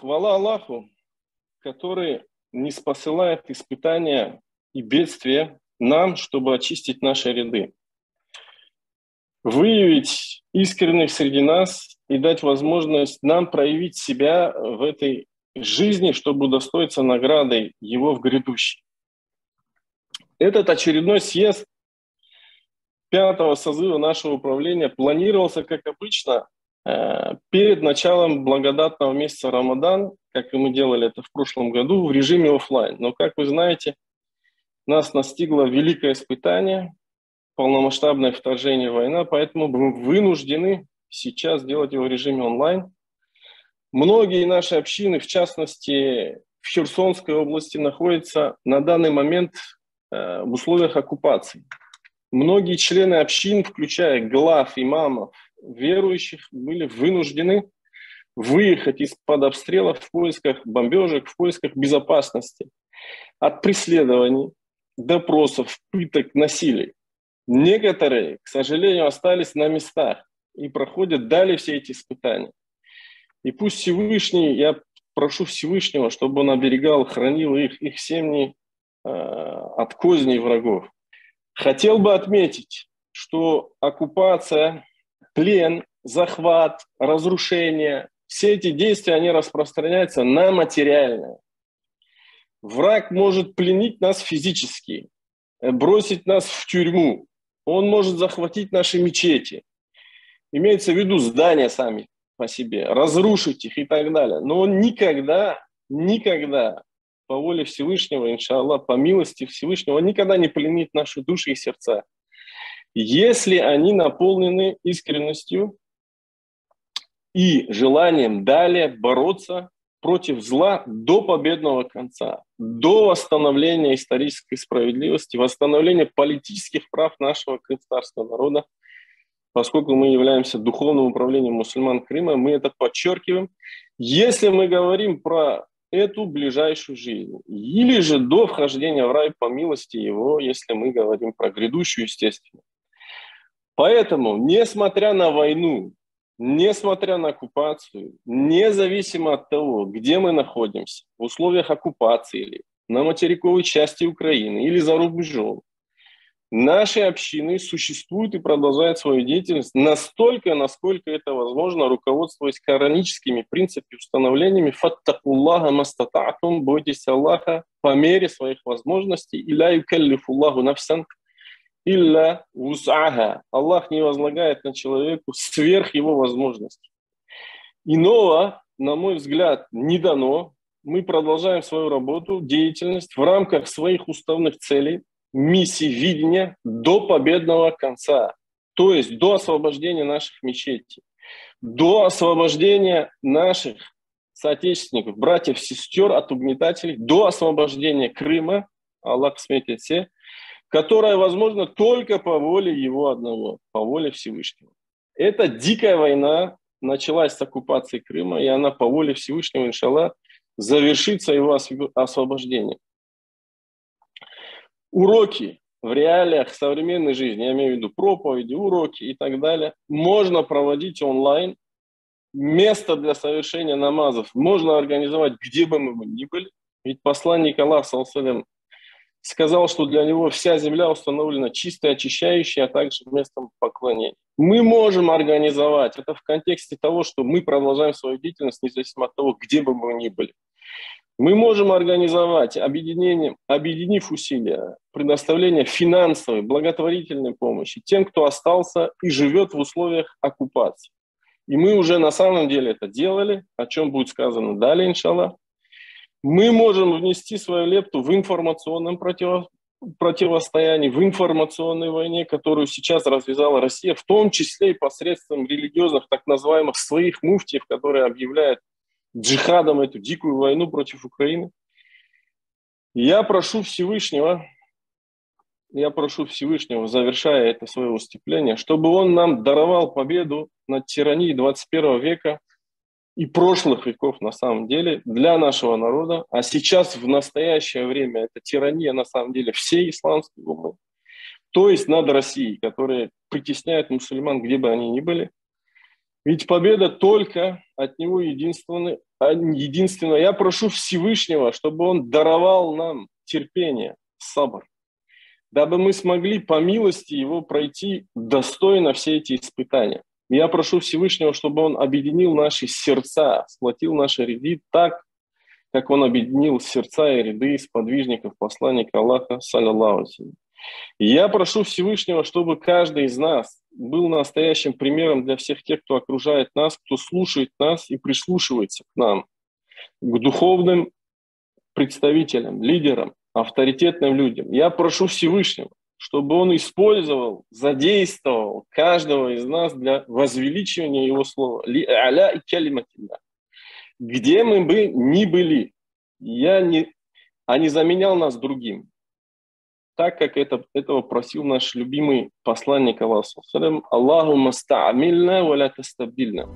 Хвала Аллаху, который не спосылает испытания и бедствия нам, чтобы очистить наши ряды. Выявить искренних среди нас и дать возможность нам проявить себя в этой жизни, чтобы удостоиться наградой Его в грядущей. Этот очередной съезд 5-го созыва нашего управления планировался, как обычно, перед началом благодатного месяца Рамадан, как и мы делали это в прошлом году, в режиме офлайн. Но, как вы знаете, нас настигло великое испытание, полномасштабное вторжение, война, поэтому мы вынуждены сейчас делать его в режиме онлайн. Многие наши общины, в частности, в Херсонской области, находятся на данный момент в условиях оккупации. Многие члены общин, включая глав, имамов, верующих, были вынуждены выехать из-под обстрелов в поисках бомбежек, в поисках безопасности от преследований, допросов, пыток, насилий. Некоторые, к сожалению, остались на местах и проходят далее все эти испытания. И пусть Всевышний, я прошу Всевышнего, чтобы он оберегал, хранил их семьи от козней врагов. Хотел бы отметить, что оккупация, плен, захват, разрушение, все эти действия, они распространяются на материальное. Враг может пленить нас физически, бросить нас в тюрьму, он может захватить наши мечети, имеется в виду здания сами по себе, разрушить их и так далее. Но он никогда по воле Всевышнего, иншаллах, по милости Всевышнего, он никогда не пленит наши души и сердца, если они наполнены искренностью и желанием далее бороться против зла до победного конца, до восстановления исторической справедливости, восстановления политических прав нашего крымского народа. Поскольку мы являемся духовным управлением мусульман Крыма, мы это подчеркиваем. Если мы говорим про эту ближайшую жизнь, или же до вхождения в рай по милости Его, если мы говорим про грядущую, естественно. Поэтому, несмотря на войну, несмотря на оккупацию, независимо от того, где мы находимся, в условиях оккупации или на материковой части Украины или за рубежом, наши общины существуют и продолжают свою деятельность настолько, насколько это возможно, руководствуясь кораническими принципами, установлениями «Фаттакуллаха мастататум», бойтесь Аллаха по мере своих возможностей, «Илля юкаллифуллаху нафсан илля вус'аха». Аллах не возлагает на человеку сверх его возможностей. Иного, на мой взгляд, не дано. Мы продолжаем свою работу, деятельность в рамках своих уставных целей, миссии видения до победного конца, то есть до освобождения наших мечетей, до освобождения наших соотечественников, братьев, сестер от угнетателей, до освобождения Крыма, Аллах сметит все, которое возможно только по воле Его одного, по воле Всевышнего. Эта дикая война началась с оккупации Крыма, и она по воле Всевышнего, иншаллах, завершится его освобождением. Уроки в реалиях современной жизни, я имею в виду проповеди, уроки и так далее, можно проводить онлайн. Место для совершения намазов можно организовать, где бы мы ни были. Ведь посланник Аллаха, саллаллаху алейхи ва саллям, сказал, что для него вся земля установлена чистой, очищающей, а также местом поклонения. Мы можем организовать, это в контексте того, что мы продолжаем свою деятельность, независимо от того, где бы мы ни были. Мы можем организовать, объединив усилия, предоставление финансовой, благотворительной помощи тем, кто остался и живет в условиях оккупации. И мы уже на самом деле это делали, о чем будет сказано далее, иншаллах. Мы можем внести свою лепту в информационном противостоянии, в информационной войне, которую сейчас развязала Россия, в том числе и посредством религиозных так называемых своих муфтиев, которые объявляют джихадом эту дикую войну против Украины. Я прошу Всевышнего, завершая это свое выступление, чтобы он нам даровал победу над тиранией 21 века и прошлых веков на самом деле для нашего народа. А сейчас в настоящее время это тирания на самом деле всей исламской уммы. То есть над Россией, которая притесняет мусульман, где бы они ни были. Ведь победа только от Него единственного. Я прошу Всевышнего, чтобы Он даровал нам терпение, сабр, дабы мы смогли по милости Его пройти достойно все эти испытания. Я прошу Всевышнего, чтобы Он объединил наши сердца, сплотил наши ряды так, как Он объединил сердца и ряды сподвижников посланника Аллаха, саллаллаху алейхи. Я прошу Всевышнего, чтобы каждый из нас был настоящим примером для всех тех, кто окружает нас, кто слушает нас и прислушивается к нам, к духовным представителям, лидерам, авторитетным людям. Я прошу Всевышнего, чтобы Он использовал, задействовал каждого из нас для возвеличивания Его слова. Ли-а'ля и калиматилля. Где мы бы ни были, а не заменял нас другим. Так, как этого просил наш любимый посланник Аллаха. Аллахумма ста'амильна ва ла тастабдильна.